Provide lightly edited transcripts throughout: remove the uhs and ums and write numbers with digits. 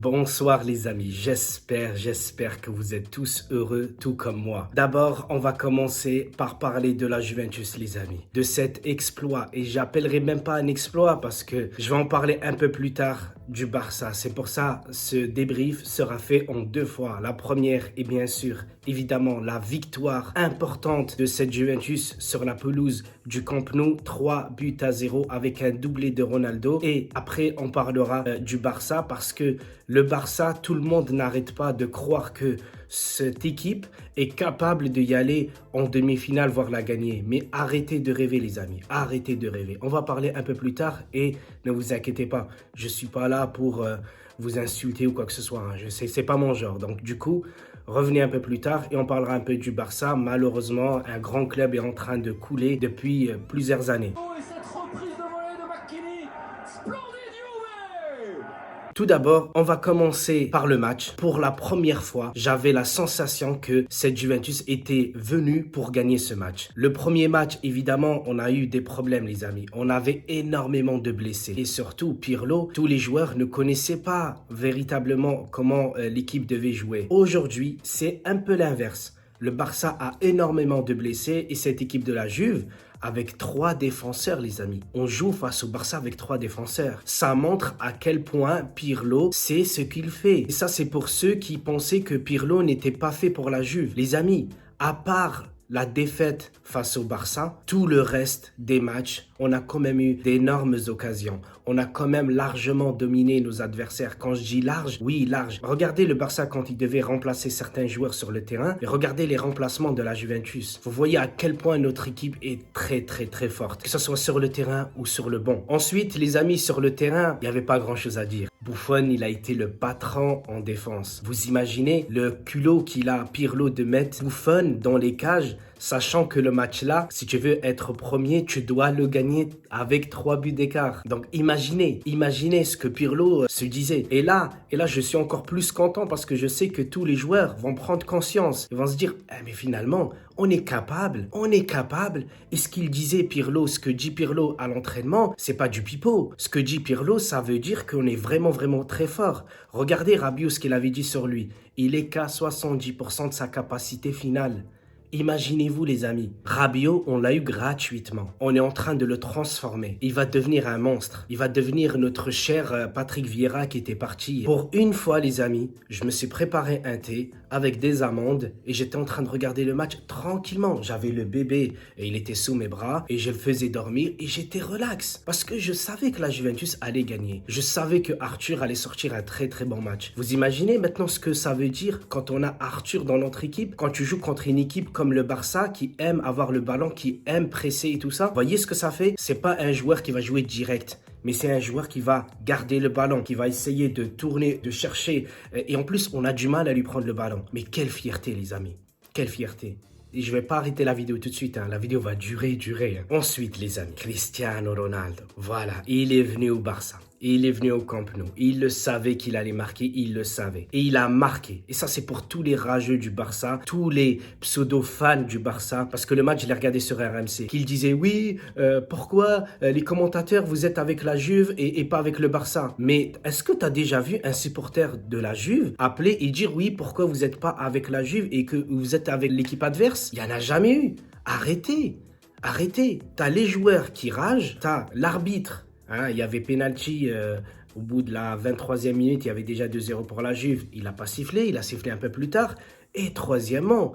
Bonsoir les amis, j'espère que vous êtes tous heureux tout comme moi. D'abord, on va commencer par parler de la Juventus les amis, de cet exploit et j'appellerai même pas un exploit parce que je vais en parler un peu plus tard du Barça. C'est pour ça ce débrief sera fait en deux fois. La première est bien sûr évidemment la victoire importante de cette Juventus sur la pelouse du Camp Nou, 3-0 avec un doublé de Ronaldo et après on parlera du Barça parce que le Barça, tout le monde n'arrête pas de croire que cette équipe est capable d'y aller en demi-finale, voire la gagner. Mais arrêtez de rêver les amis, arrêtez de rêver. On va parler un peu plus tard et ne vous inquiétez pas, je ne suis pas là pour vous insulter ou quoi que ce soit. Je sais, c'est pas mon genre. Donc du coup, revenez un peu plus tard et on parlera un peu du Barça. Malheureusement, un grand club est en train de couler depuis plusieurs années. Tout d'abord, on va commencer par le match. Pour la première fois, j'avais la sensation que cette Juventus était venue pour gagner ce match. Le premier match, évidemment, on a eu des problèmes, les amis. On avait énormément de blessés. Et surtout, Pirlo, tous les joueurs ne connaissaient pas véritablement comment l'équipe devait jouer. Aujourd'hui, c'est un peu l'inverse. Le Barça a énormément de blessés et cette équipe de la Juve avec 3 défenseurs, les amis. On joue face au Barça avec 3 défenseurs. Ça montre à quel point Pirlo sait ce qu'il fait. Et ça, c'est pour ceux qui pensaient que Pirlo n'était pas fait pour la Juve. Les amis, à part la défaite face au Barça, tout le reste des matchs, on a quand même eu d'énormes occasions. On a quand même largement dominé nos adversaires. Quand je dis large, oui, large. Regardez le Barça quand il devait remplacer certains joueurs sur le terrain et regardez les remplacements de la Juventus. Vous voyez à quel point notre équipe est très forte, que ce soit sur le terrain ou sur le banc. Ensuite, les amis, sur le terrain, il n'y avait pas grand-chose à dire. Buffon, il a été le patron en défense. Vous imaginez le culot qu'il a, Pirlo, de mettre Buffon dans les cages, sachant que le match-là, si tu veux être premier, tu dois le gagner avec 3 buts d'écart. Donc imaginez ce que Pirlo se disait. Et là, je suis encore plus content parce que je sais que tous les joueurs vont prendre conscience. Ils vont se dire, mais finalement, on est capable. Et ce qu'il disait Pirlo, ce que dit Pirlo à l'entraînement, c'est pas du pipeau. Ce que dit Pirlo, ça veut dire qu'on est vraiment très fort. Regardez Rabiot, ce qu'il avait dit sur lui. Il est qu'à 70% de sa capacité finale. Imaginez-vous les amis, Rabiot, on l'a eu gratuitement. On est en train de le transformer. Il va devenir un monstre. Il va devenir notre cher Patrick Vieira qui était parti. Pour une fois les amis, je me suis préparé un thé avec des amandes et j'étais en train de regarder le match tranquillement. J'avais le bébé et il était sous mes bras et je le faisais dormir et j'étais relax. Parce que je savais que la Juventus allait gagner. Je savais que Arthur allait sortir un très bon match. Vous imaginez maintenant ce que ça veut dire quand on a Arthur dans notre équipe, quand tu joues contre une équipe comme le Barça qui aime avoir le ballon, qui aime presser et tout ça. Voyez ce que ça fait? C'est pas un joueur qui va jouer direct, mais c'est un joueur qui va garder le ballon, qui va essayer de tourner, de chercher. Et en plus, on a du mal à lui prendre le ballon. Mais quelle fierté, les amis. Quelle fierté. Et je vais pas arrêter la vidéo tout de suite. La vidéo va durer. Ensuite, les amis, Cristiano Ronaldo. Voilà, il est venu au Barça. Il est venu au Camp Nou. Il le savait qu'il allait marquer, il le savait. Et il a marqué. Et ça, c'est pour tous les rageux du Barça, tous les pseudo-fans du Barça. Parce que le match, je l'ai regardé sur RMC. Qu'ils disaient, oui, pourquoi les commentateurs, vous êtes avec la Juve et pas avec le Barça? Mais est-ce que tu as déjà vu un supporter de la Juve appeler et dire, oui, pourquoi vous n'êtes pas avec la Juve et que vous êtes avec l'équipe adverse? Il n'y en a jamais eu. Arrêtez. T'as les joueurs qui ragent, t'as l'arbitre. Il y avait penalty au bout de la 23e minute, il y avait déjà 2-0 pour la Juve. Il n'a pas sifflé, il a sifflé un peu plus tard. Et troisièmement,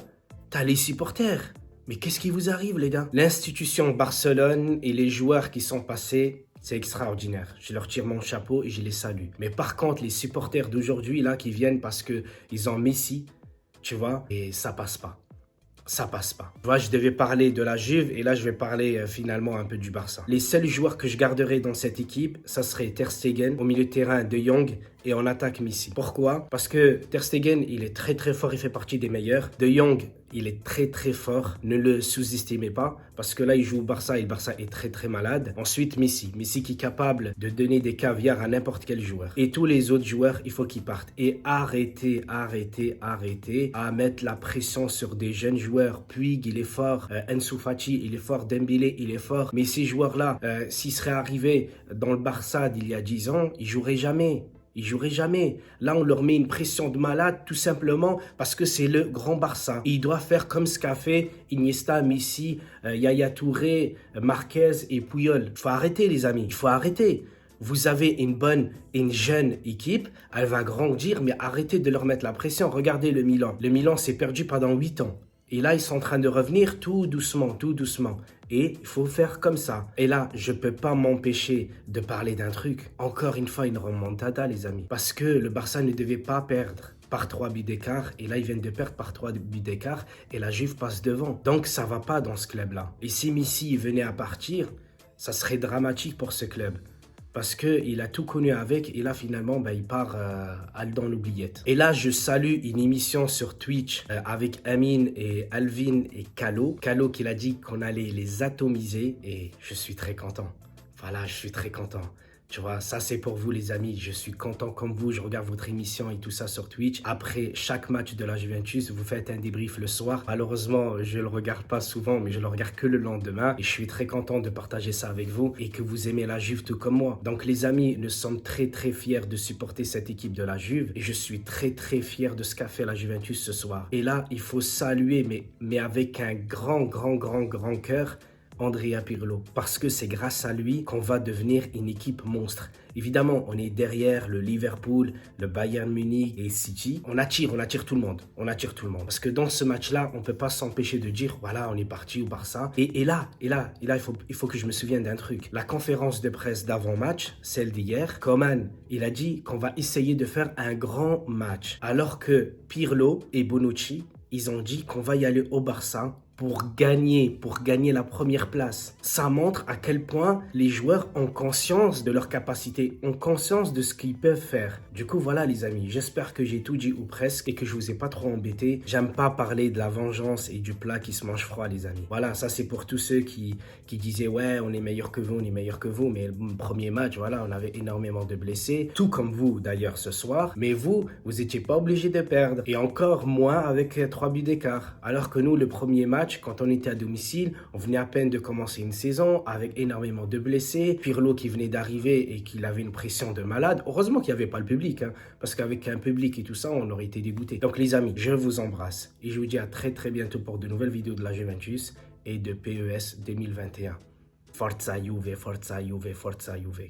t'as les supporters. Mais qu'est-ce qui vous arrive les gars? L'institution Barcelone et les joueurs qui sont passés, c'est extraordinaire. Je leur tire mon chapeau et je les salue. Mais par contre, les supporters d'aujourd'hui là qui viennent parce qu'ils ont Messi, tu vois, et ça passe pas. Ça passe pas. Tu vois, je devais parler de la Juve et là, je vais parler finalement un peu du Barça. Les seuls joueurs que je garderai dans cette équipe, ça serait Ter Stegen, au milieu de terrain De Jong et en attaque Messi. Pourquoi? Parce que Ter Stegen, il est très fort, il fait partie des meilleurs. De Jong, il est très fort, ne le sous-estimez pas parce que là, il joue au Barça et le Barça est très malade. Ensuite, Messi qui est capable de donner des caviars à n'importe quel joueur. Et tous les autres joueurs, il faut qu'ils partent. Et arrêtez à mettre la pression sur des jeunes joueurs. Puig, il est fort, Ansu Fati, il est fort, Dembélé, il est fort. Mais ces joueurs-là, s'ils seraient arrivés dans le Barça d'il y a 10 ans, ils joueraient jamais. Ils joueraient jamais. Là, on leur met une pression de malade tout simplement parce que c'est le grand Barça. Et ils doivent faire comme ce qu'a fait Iniesta, Messi, Yaya Touré, Marquez et Puyol. Il faut arrêter les amis, il faut arrêter. Vous avez une jeune équipe, elle va grandir, mais arrêtez de leur mettre la pression. Regardez le Milan. Le Milan s'est perdu pendant 8 ans. Et là, ils sont en train de revenir tout doucement, tout doucement. Et il faut faire comme ça. Et là, je ne peux pas m'empêcher de parler d'un truc. Encore une fois, une remontada, les amis. Parce que le Barça ne devait pas perdre par 3 buts d'écart. Et là, ils viennent de perdre par 3 buts d'écart. Et la Juve passe devant. Donc, ça ne va pas dans ce club-là. Et si Messi venait à partir, ça serait dramatique pour ce club. Parce qu'il a tout connu avec et là finalement il part dans l'oubliette. Et là je salue une émission sur Twitch avec Amine et Alvin et Calo. Calo qui a dit qu'on allait les atomiser et je suis très content. Voilà, je suis très content. Tu vois, ça c'est pour vous les amis, je suis content comme vous, je regarde votre émission et tout ça sur Twitch. Après chaque match de la Juventus, vous faites un débrief le soir. Malheureusement, je le regarde pas souvent, mais je le regarde que le lendemain. Et je suis très content de partager ça avec vous et que vous aimez la Juve tout comme moi. Donc les amis, nous sommes très très fiers de supporter cette équipe de la Juve. Et je suis très très fier de ce qu'a fait la Juventus ce soir. Et là, il faut saluer, mais avec un grand cœur, Andrea Pirlo, parce que c'est grâce à lui qu'on va devenir une équipe monstre. Évidemment, on est derrière le Liverpool, le Bayern Munich et City. On attire tout le monde. On attire tout le monde. Parce que dans ce match-là, on ne peut pas s'empêcher de dire, voilà, on est parti au Barça. Et là, il faut que je me souvienne d'un truc. La conférence de presse d'avant-match, celle d'hier, Coman, il a dit qu'on va essayer de faire un grand match. Alors que Pirlo et Bonucci, ils ont dit qu'on va y aller au Barça pour gagner la première place. Ça montre à quel point les joueurs ont conscience de leurs capacités, ont conscience de ce qu'ils peuvent faire. Du coup, voilà les amis, j'espère que j'ai tout dit ou presque et que je vous ai pas trop embêté. J'aime pas parler de la vengeance et du plat qui se mange froid les amis. Voilà, ça c'est pour tous ceux qui disaient ouais, on est meilleur que vous, mais le premier match, voilà, on avait énormément de blessés, tout comme vous d'ailleurs ce soir, mais vous étiez pas obligés de perdre et encore moins avec 3 buts d'écart. Alors que nous, le premier match, quand on était à domicile, on venait à peine de commencer une saison avec énormément de blessés. Pirlo qui venait d'arriver et qu'il avait une pression de malade. Heureusement qu'il n'y avait pas le public, parce qu'avec un public et tout ça, on aurait été dégoûté. Donc les amis, je vous embrasse et je vous dis à très très bientôt pour de nouvelles vidéos de la Juventus et de PES 2021. Forza Juve, Forza Juve, Forza Juve.